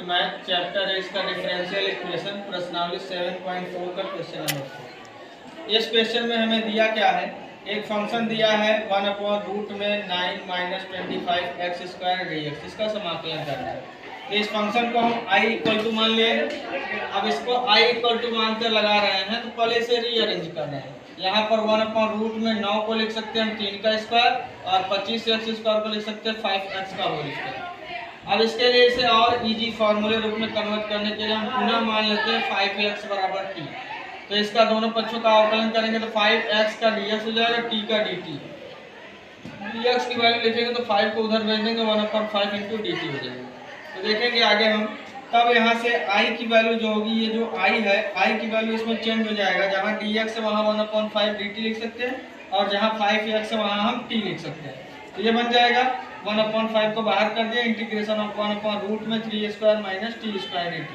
Math chapter है इसका differential equation प्रश्नावली 7.4 का क्वेश्चन नंबर। इस क्वेश्चन में हमें दिया क्या है, एक फंक्शन दिया है 1/रूट में 9 minus 25 x square D x, इसका समाकलन करना है। तो इस फंक्शन को हम i इक्वल टू मान लिए। अब इसको i इक्वल टू मानकर लगा रहे हैं, तो पहले इसे रीअरेंज कर रहे हैं। यहाँ पर 1/रूट में 9 को लिख सकते हैं हम 3 का स्क्वायर, और 25 एक्स स्क्वायर को लिख सकते हैं 5x का होल स्क्वायर। अब इसके लिए इसे और इजी फार्मूले रूप में कन्वर्ट करने के लिए हम पुनः मान लेते हैं 5x बराबर t। तो इसका दोनों पक्षों का अवकलन करेंगे तो 5x का dx हो जाएगा, t का dt। dx की वैल्यू लिखेंगे तो 5 को उधर भेज देंगे, 1/5 इंटू dt हो जाएगा। तो देखेंगे आगे हम, तब यहाँ से i की वैल्यू जो होगी, ये जो i है, i की वैल्यू इसमें चेंज हो जाएगा। जहाँ dx है वहाँ 1/5 dt लिख सकते हैं, और जहाँ 5x है वहाँ हम t लिख सकते हैं। तो ये बन जाएगा 1/5 को बाहर कर दिया, इंटीग्रेशन ऑफ 1/रूट में 3 square minus T square dt।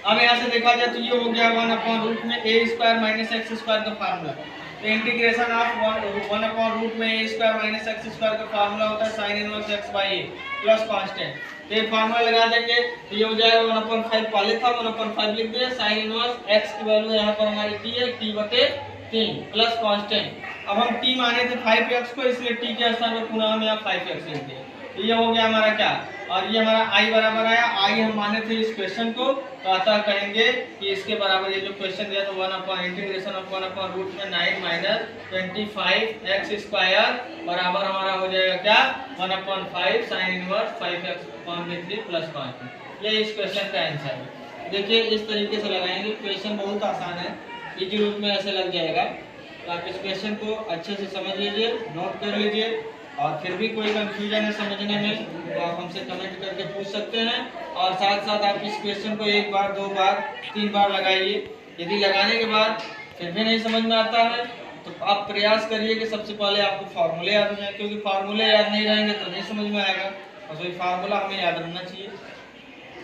अब यहाँ से देखा जाए तो ये हो गया 1/रूट में a square minus x square का फार्मूला। तो इंटीग्रेशन ऑफ 1/रूट में a square minus x square का फार्मूला होता है sine inverse x by a plus constant. तो ये फार्मूला लगा देंगे तो ये हो जाएगा 1/5, पहले था 1/5 लिख दिया, साइन इनवर्स x की वैल्यू यहाँ पर हमारी t है, t/3 प्लस कांस्टेंट। अब हम t माने थे 5x को, इसलिए t के स्थान पर पुनः हम यहाँ 5x लिख दिए। तो ये हो गया हमारा क्या, और ये हमारा i बराबर आया, i हम माने थे इस क्वेश्चन को, तो अतः कहेंगे कि इसके बराबर ये जो क्वेश्चन दिया तो 1/इंटीग्रेशन ऑफ 1/रूट में 9 माइनस 25 एक्स स्क्वायर बराबर हमारा हो जाएगा क्या, 1/5 sine inverse 5x/3 plus constant. ये इस क्वेश्चन का आंसर है। देखिए इस तरीके से लगाएंगे, क्वेश्चन बहुत आसान है, इजी रूप में ऐसे लग जाएगा। तो आप इस क्वेश्चन को अच्छे से समझ लीजिए, नोट कर लीजिए, और फिर भी कोई कंफ्यूजन है समझने में तो आप हमसे कमेंट करके पूछ सकते हैं। और साथ साथ आप इस क्वेश्चन को 1 बार 2 बार 3 बार लगाइए। यदि लगाने के बाद फिर भी नहीं समझ में आता है तो आप प्रयास करिए कि सबसे पहले आपको फार्मूले याद हो जाए, क्योंकि फार्मूले याद नहीं रहेंगे तो नहीं समझ में आएगा, और वही फार्मूला हमें याद रहना चाहिए।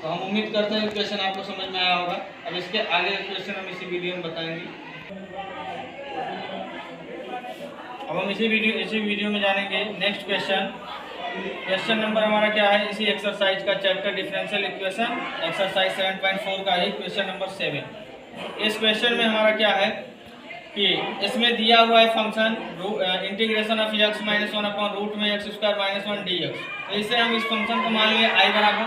तो हम उम्मीद करते हैं क्वेश्चन आपको समझ में आया होगा। अब इसके आगे क्वेश्चन हम इसी वीडियो में बताएंगे। अब हम इसी वीडियो में जानेंगे नेक्स्ट क्वेश्चन। क्वेश्चन नंबर हमारा क्या है, इसी एक्सरसाइज का चैप्टर डिफरेंशियल इक्वेशन एक्सरसाइज 7.4 का ही क्वेश्चन नंबर 7। इस क्वेश्चन में हमारा क्या है कि इसमें दिया हुआ है function integration of x minus 1/रूट में x स्क्वायर माइनस 1 dx। तो इसे हम इस फंक्शन को मान लिए i बराबर।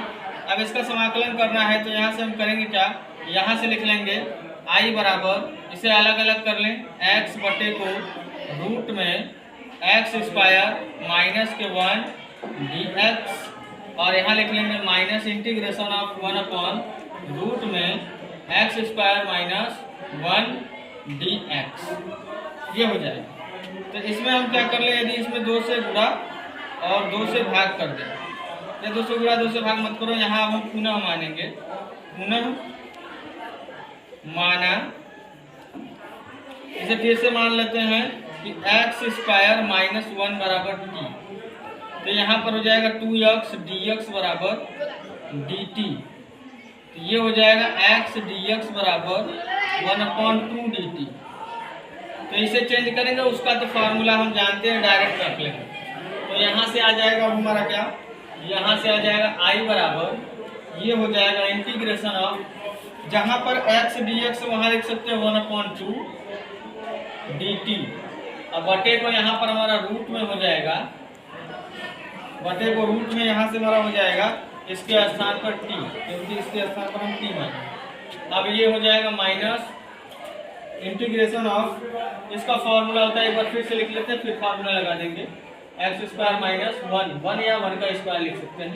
अब इसका समाकलन करना है तो यहाँ से हम करेंगे क्या, यहाँ से लिख लेंगे i बराबर, इसे अलग अलग कर लें, x बटे को रूट में एक्स स्क्वायर माइनस के 1 dx, और यहाँ लिख लेंगे माइनस इंटीग्रेशन ऑफ 1/रूट में एक्स स्क्वायर माइनस 1 dx। ये हो जाएगा। तो इसमें हम क्या कर ले, यदि इसमें 2 से गुणा और 2 से भाग कर दें, ये 2 से गुणा 2 से भाग मत करो, यहाँ हम पुनः मानेंगे, पुनः माना। इसे फिर से मान लेते हैं कि एक्स स्क्वायर माइनस 1 बराबर टी। तो यहाँ पर हो जाएगा 2x dx बराबर dt। तो ये हो जाएगा x dx बराबर 1/2 dt। तो इसे चेंज करेंगे, उसका तो फार्मूला हम जानते हैं, डायरेक्ट रख लेंगे। तो यहाँ से आ जाएगा हमारा क्या, यहाँ से आ जाएगा i बराबर, ये हो जाएगा इंटीग्रेशन ऑफ, जहाँ पर x dx वहाँ लिख सकते हैं 1/2 dt। अब बटे को यहाँ पर हमारा रूट में हो जाएगा, बटे को रूट में यहाँ से हमारा हो जाएगा इसके स्थान पर t, क्योंकि इसके स्थान पर हम t मानेंगे। अब ये हो जाएगा माइनस इंटीग्रेशन ऑफ, इसका फॉर्मूला होता है, एक बार फिर से लिख लेते हैं, फिर फार्मूला लगा देंगे, एक्स स्क्वायर माइनस 1 या 1 का स्क्वायर लिख सकते हैं,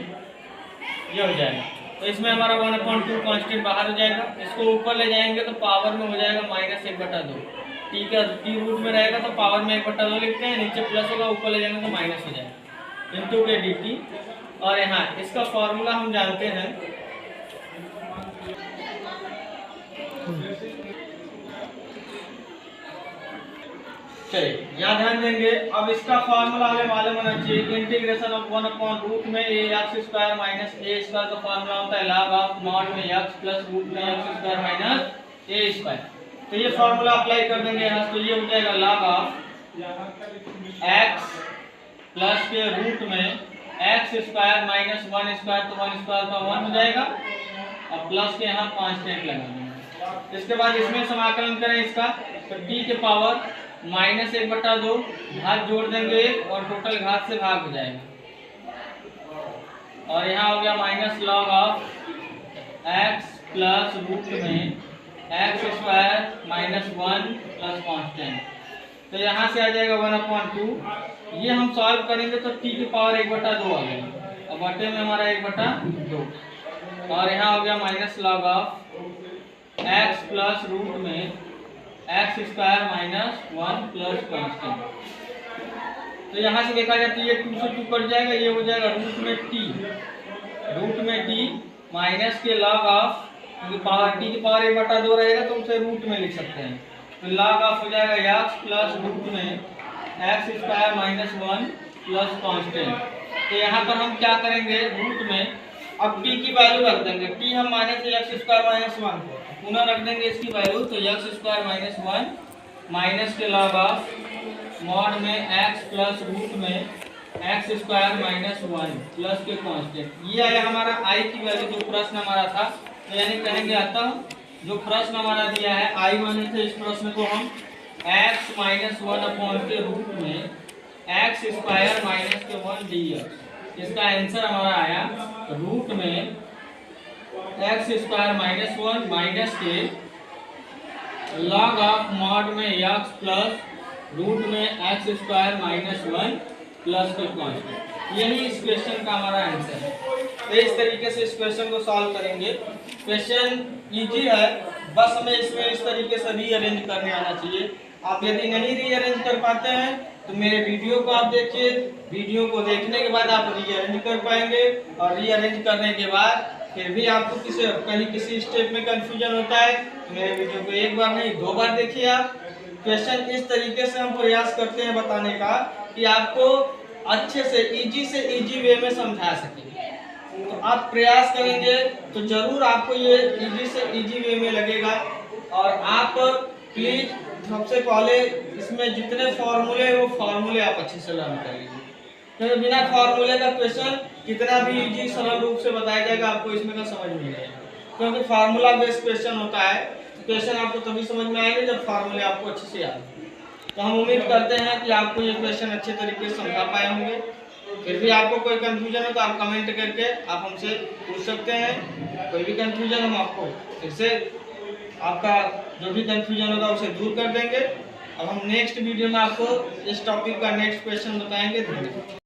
ये हो जाएगा। तो इसमें हमारा 1/2 कांस्टेंट बाहर हो जाएगा, इसको ऊपर ले जाएंगे तो पावर में हो जाएगा माइनस 1/2। टी का टी रूट में रहेगा तो पावर में 1/2 लिखते हैं, नीचे प्लस होगा, ऊपर ले जाएंगे तो माइनस हो जाएगा, इंटू के dt। और यहाँ इसका फॉर्मूला हम जानते हैं, चलिए यहाँ ध्यान देंगे। अब इसका फॉर्मूला हमें मालूम होना चाहिए कि इंटीग्रेशन ऑफ 1/रूट में एक्स स्क्वायर माइनस ए स्क्वायर का फॉर्मूला होता है log ऑफ मॉड में x प्लस रूट में एक्स स्क्वायर माइनस ए स्क्वायर। तो ये फॉर्मूला अप्लाई कर देंगे यहाँ, तो ये हो जाएगा log ऑफ x प्लस के रूट में एक्स स्क्वायर माइनस 1 स्क्वायर, तो 1 स्क्वायर का 1 हो जाएगा और प्लस के यहाँ कांस्टेंट लगा देंगे। इसके बाद इसमें समाकलन करें इसका, तो टी के पावर -1/2 घात जोड़ देंगे 1 और टोटल घात से भाग हो जाएगा। और यहाँ हो गया minus log of X plus root में X square minus 1 plus constant, तो यहाँ से आ जाएगा 1/2। ये हम सॉल्व करेंगे तो टी की पावर 1/2 आ गई और बटे में हमारा 1/2 और यहाँ हो गया minus log of X plus root में X square minus 1 plus constant. तो यहाँ से देखा जाए तो ये 2 से 2 कट जाएगा, ये हो जाएगा रूट में टी माइनस के लॉग ऑफ पावर टी की पावर 1/2 रहेगा तो उसे रूट में लिख सकते हैं, तो लॉग ऑफ हो जाएगा एक्स प्लस रूट में X square minus 1 plus constant. तो यहाँ पर हम क्या करेंगे, रूट में अब टी की वैल्यू रख देंगे, टी हम माने थे एक्स स्क्वायर माइनस 1, पुनः रख देंगे इसकी वैल्यू, तो एक्स स्क्वायर माइनस 1 माइनस के लॉग ऑफ मॉड में एक्स प्लस रूट में एक्स स्क्वायर माइनस 1 प्लस के कांस्टेंट। ये आया हमारा आई की वैल्यू जो प्रश्न हमारा था, तो यानी कहेंगे अतः जो प्रश्न हमारा दिया है आई माने थे इस प्रश्न को हम x माइनस 1 के रूट में एक्स स्क्वायर माइनस के 1 dx, इसका आंसर हमारा आया रूट में एक्स स्क्वायर माइनस 1 माइनस के लॉग ऑफ मॉड में एक्स प्लस रूट में एक्स स्क्वायर माइनस 1 प्लस के कांस्टेंट। यही इस क्वेश्चन का हमारा आंसर है। तो इस तरीके से इस क्वेश्चन को सॉल्व करेंगे। क्वेश्चन इजी है, बस हमें इसमें इस तरीके से रीअरेंज करने आना चाहिए। आप यदि नहीं रीअरेंज कर पाते हैं तो मेरे वीडियो को आप देखिए, वीडियो को देखने के बाद आप रीअरेंज कर पाएंगे और रीअरेंज करने के बाद फिर भी आपको कहीं किसी स्टेप में कंफ्यूजन होता है तो मेरे वीडियो को एक बार नहीं 2 बार देखिए। आप क्वेश्चन इस तरीके से हम प्रयास करते हैं बताने का कि आपको अच्छे से इजी वे में समझा सके। तो आप प्रयास करेंगे तो जरूर आपको ये इजी से इजी वे में लगेगा। और आप प्लीज सबसे पहले इसमें जितने फॉर्मूले हैं वो फॉर्मूले आप अच्छे से लर्न कर लीजिए, क्योंकि बिना फॉर्मूले का क्वेश्चन कितना भी इजी सरल रूप से बताया जाएगा आपको इसमें का समझ नहीं आएगा, क्योंकि फार्मूला बेस्ड क्वेश्चन होता है। क्वेश्चन आपको तभी समझ में आएंगे जब फार्मूले आपको अच्छे से याद हो। तो हम उम्मीद करते हैं कि आपको ये क्वेश्चन अच्छे तरीके से समझा पाए होंगे। फिर भी आपको कोई कंफ्यूजन हो तो आप कमेंट करके आप हमसे पूछ सकते हैं। कोई भी कंफ्यूजन हम आपको फिर से आपका जो भी कंफ्यूजन होगा उसे दूर कर देंगे। अब हम नेक्स्ट वीडियो में आपको इस टॉपिक का नेक्स्ट क्वेश्चन बताएंगे। धन्यवाद।